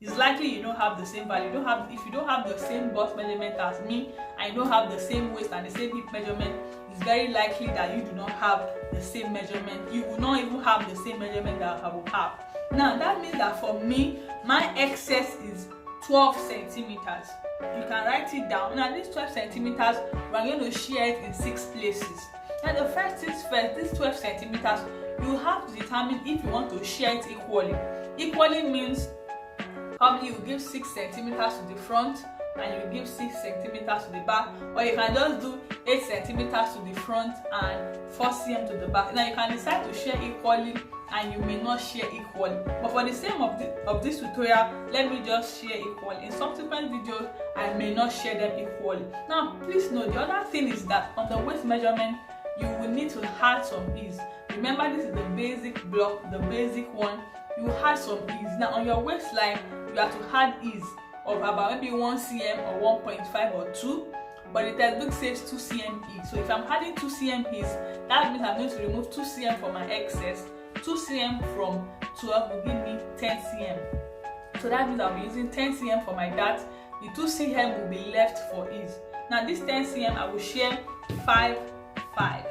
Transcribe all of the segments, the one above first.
it's likely you don't have the same value. If you don't have the same bust measurement as me, and you don't have the same waist and the same hip measurement, it's very likely that you do not have the same measurement. You will not even have the same measurement that I will have. Now that means that for me, my excess is 12 centimeters. You can write it down. Now these 12 centimeters, we're going to share it in 6 places. Now the first things first, these 12 centimeters, you have to determine if you want to share it equally. Equally means probably you give 6 centimeters to the front and you give 6 centimeters to the back, or you can just do 8 centimeters to the front and 4 cm to the back. Now you can decide to share equally, and you may not share equally, but for the sake of this tutorial, let me just share equally. In subsequent videos, I may not share them equally. Now please note, the other thing is that on the waist measurement, you will need to add some ease. Remember, this is the basic block, the basic one. You add some ease. Now on your waistline, you have to add ease of about maybe 1 cm or 1.5 or 2, but the textbook says 2 cm ease. So if I'm adding 2 cm ease, that means I'm going to remove 2 cm from my excess. 2 cm from 12 will give me 10 cm. So that means I'll be using 10 cm for my dart. The 2 cm will be left for ease. Now this 10 cm I will share 5, 5.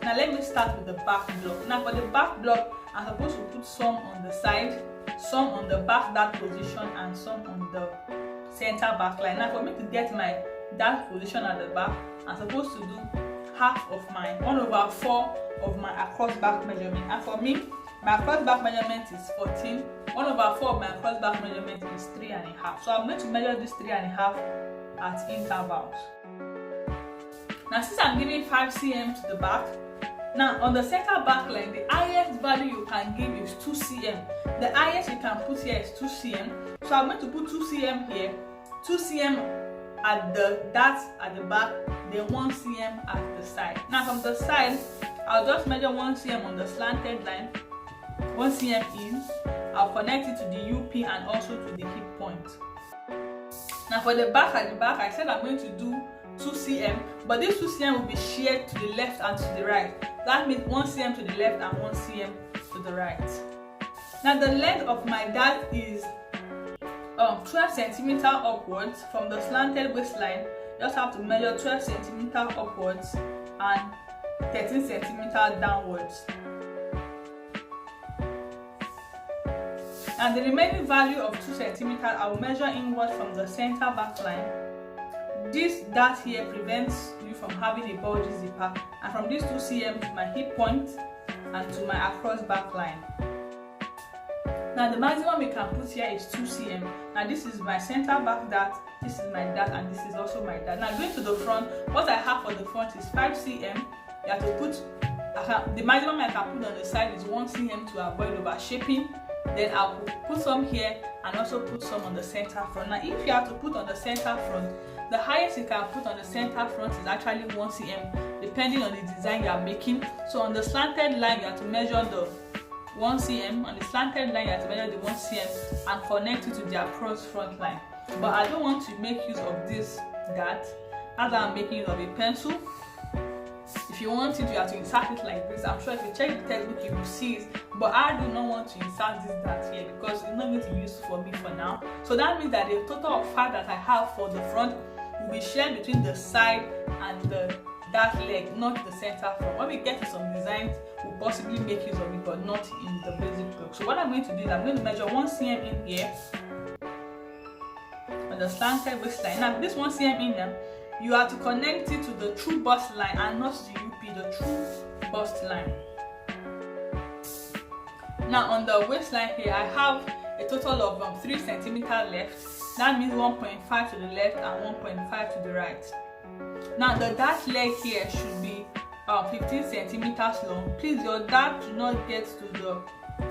Now let me start with the back block. Now for the back block, I'm supposed to put some on the side, some on the back dart position, and some on the center back line. Now for me to get my dart position at the back, I'm supposed to do half of my 1/4 of my across back measurement. And for me, my across back measurement is 14. 1/4 of my across back measurement is 3.5. So I'm going to measure this 3.5 at intervals. Now since I'm giving 5 cm to the back, now on the center back line, the highest value you can give is 2 cm. The highest you can put here is 2 cm. So I'm going to put 2 cm here, 2 cm at the dart at the back, then 1 cm at the side. Now from the side, I'll just measure 1 cm on the slanted line, 1 cm in. I'll connect it to the UP and also to the hip point. Now for the back at the back, I said I'm going to do 2 cm, but this 2 cm will be shared to the left and to the right. That means 1 cm to the left and 1 cm to the right. Now the length of my dart is 12 centimeters upwards from the slanted waistline. You just have to measure 12 centimeters upwards and 13 centimeters downwards. And the remaining value of 2 centimeters, I will measure inward from the center back line. This dart here prevents you from having a bulgy zipper, and from this 2 cm to my hip point and to my across back line. Now the maximum we can put here is 2 cm. Now this is my center back dart, this is my dart, and this is also my dart. Now going to the front, what I have for the front is 5 cm. You have to put, the maximum I can put on the side is 1 cm to avoid over shaping. Then I'll put some here and also put some on the center front. Now if you have to put on the center front, the highest you can put on the center front is actually 1 cm, depending on the design you are making. So on the slanted line, you have to measure the 1 cm. On the slanted line, you have to measure the 1 cm and connect it to the across front line. But I don't want to make use of this dart, as I'm making use of a pencil. If you want it, you have to insert it like this. I'm sure if you check the textbook, you will see it. But I do not want to insert this dart here because it's not going to be useful for me for now. So that means that the total of 5 that I have for the front will be shared between the side and the dart leg, not the center front. When we get to some designs, we'll possibly make use of it, but not in the basic look. So what I'm going to do is I'm going to measure 1 cm in here on the slanted waistline. Now this 1 cm in there, you have to connect it to the true bust line and not the UP, the true bust line. Now on the waistline here, I have a total of 3 centimeters left. That means 1.5 to the left and 1.5 to the right. Now the dart leg here should be 15 centimeters long. Please, your dart do not get to the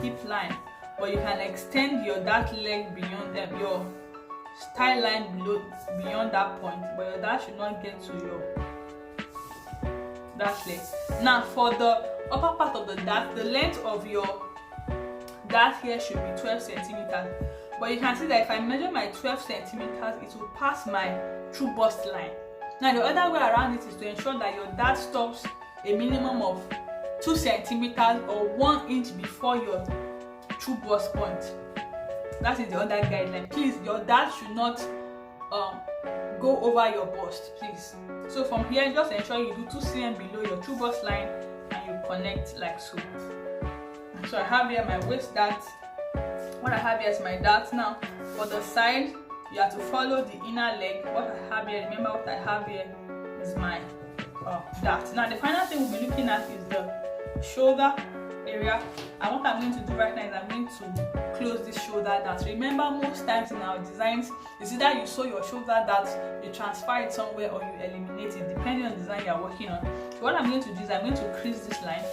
hip line, but you can extend your dart leg beyond them, your style line beyond that point, but your dart should not get to your dart leg. Now for the upper part of the dart, the length of your dart here should be 12 centimeters. But you can see that if I measure my 12 centimeters, it will pass my true bust line. Now the other way around it is to ensure that your dart stops a minimum of 2 centimeters or 1 inch before your true bust point. That is the other guideline. Please, your dart should not go over your bust, please. So from here, just ensure you do 2 cm below your true bust line and you connect like so. So I have here my waist dart. What I have here is my dart. Now for the side, you have to follow the inner leg. What I have here, remember what I have here is my dart. Now the final thing we'll be looking at is the shoulder area, and what I'm going to do right now is I'm going to close this shoulder dart. Remember, most times in our designs, it's either you sew your shoulder dart, you transfer it somewhere, or you eliminate it depending on the design you are working on. So what I'm going to do is I'm going to crease this line,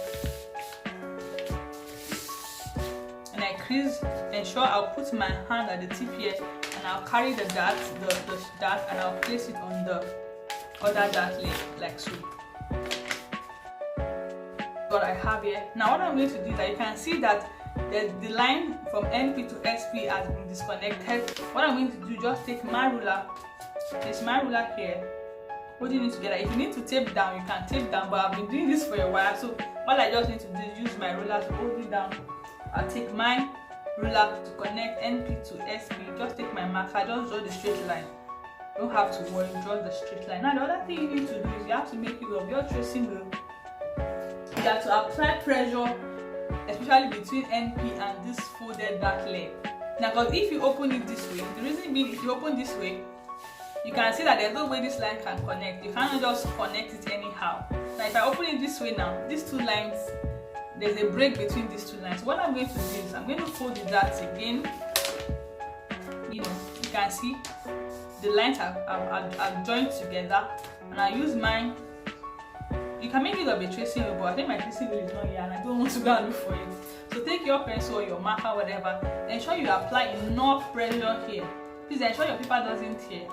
and I crease, ensure I'll put my hand at the tip here, and I'll carry the dart, the dart, and I'll place it on the other dart leg like so. What I have here. Now what I'm going to do is that you can see that the line from NP to SP has been disconnected. What I'm going to do, just take my ruler, place my ruler here, holding it together. If you need to tape down, you can tape down, but I've been doing this for a while, so all I just need to do is use my ruler to hold it down. I'll take my ruler to connect NP to SP. Just take my marker, just draw the straight line. Don't have to worry, draw the straight line. Now the other thing you need to do is you have to make use of your tracing wheel. You have to apply pressure, especially between NP and this folded dart leg. Now, because if you open it this way, the reason being, if you open this way, you can see that there's no way this line can connect. You cannot just connect it anyhow. Now, if I open it this way now, these two lines, there's a break between these two lines. What I'm going to do is I'm going to fold the darts again. You can see the lines are joined together, and I use mine. You can make it of a tracing wheel, but I think my tracing wheel is not here and I don't want to go and look for it. So take your pencil or your marker, whatever. Ensure you apply enough pressure here. Please ensure your paper doesn't tear.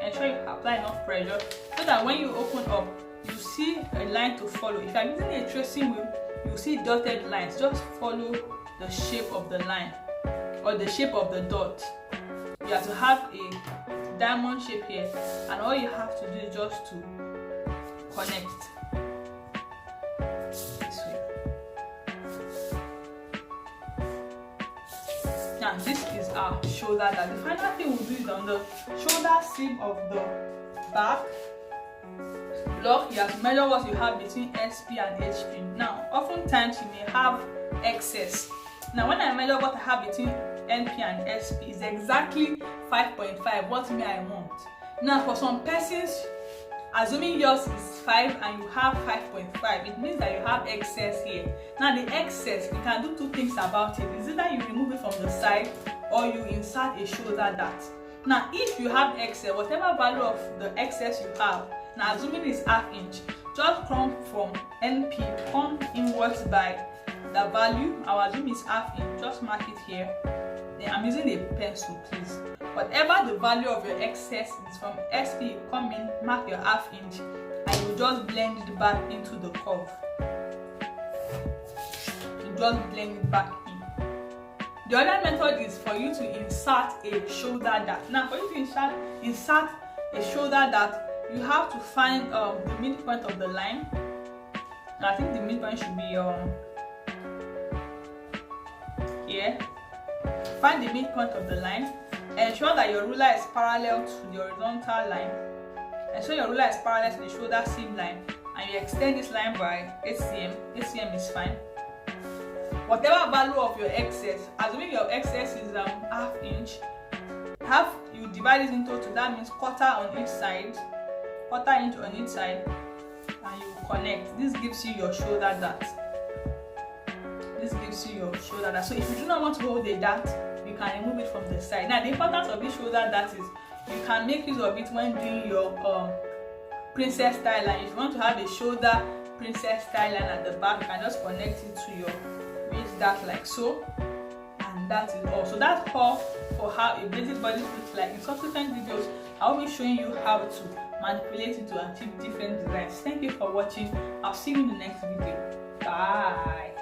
Ensure you apply enough pressure so that when you open up, you see a line to follow. If I'm using a tracing wheel, you see dotted lines. Just follow the shape of the line or the shape of the dot. You have to have a diamond shape here, and all you have to do is just to connect. Now this is our shoulder dart. The final thing we'll do is on the shoulder seam of the back block, you have to measure what you have between SP and HP. Now oftentimes you may have excess. Now when I measure what I have between NP and SP is exactly 5.5, what me I want. Now for some persons, assuming yours is 5 and you have 5.5, it means that you have excess here. Now the excess, you can do two things about it. Is either you remove it from the side or you insert a shoulder dart. Now if you have excess, whatever value of the excess you have, now assuming it's ½ inch, just come from NP, come inwards by the value. I'll assume it's ½ inch, just mark it here. Then I'm using a pencil, please. Whatever the value of your excess is from SP, come in, mark your ½ inch, and you just blend it back into the curve. You just blend it back in. The other method is for you to insert a shoulder dart. Now, for you to insert a shoulder dart, you have to find the midpoint of the line. Now, I think the midpoint should be here. Find the midpoint of the line. Ensure that your ruler is parallel to the horizontal line. Ensure your ruler is parallel to the shoulder seam line, and you extend this line by 8 cm. 8 cm is fine. Whatever value of your excess, assuming your excess is ½ inch, you divide it into 2. That means quarter on each side, quarter inch on each side, and you connect. This gives you your shoulder dart. This gives you your shoulder dart. So if you do not want to hold a dart, you can remove it from the side. Now the importance of this shoulder dart is you can make use of it when doing your princess style line. If you want to have a shoulder princess style line at the back, you can just connect it to your waist dart like so, and that is all. So that's all for how a basic bodice looks like. In subsequent videos, I will be showing you how to manipulate it to achieve different designs. Thank you for watching. I'll see you in the next video. Bye.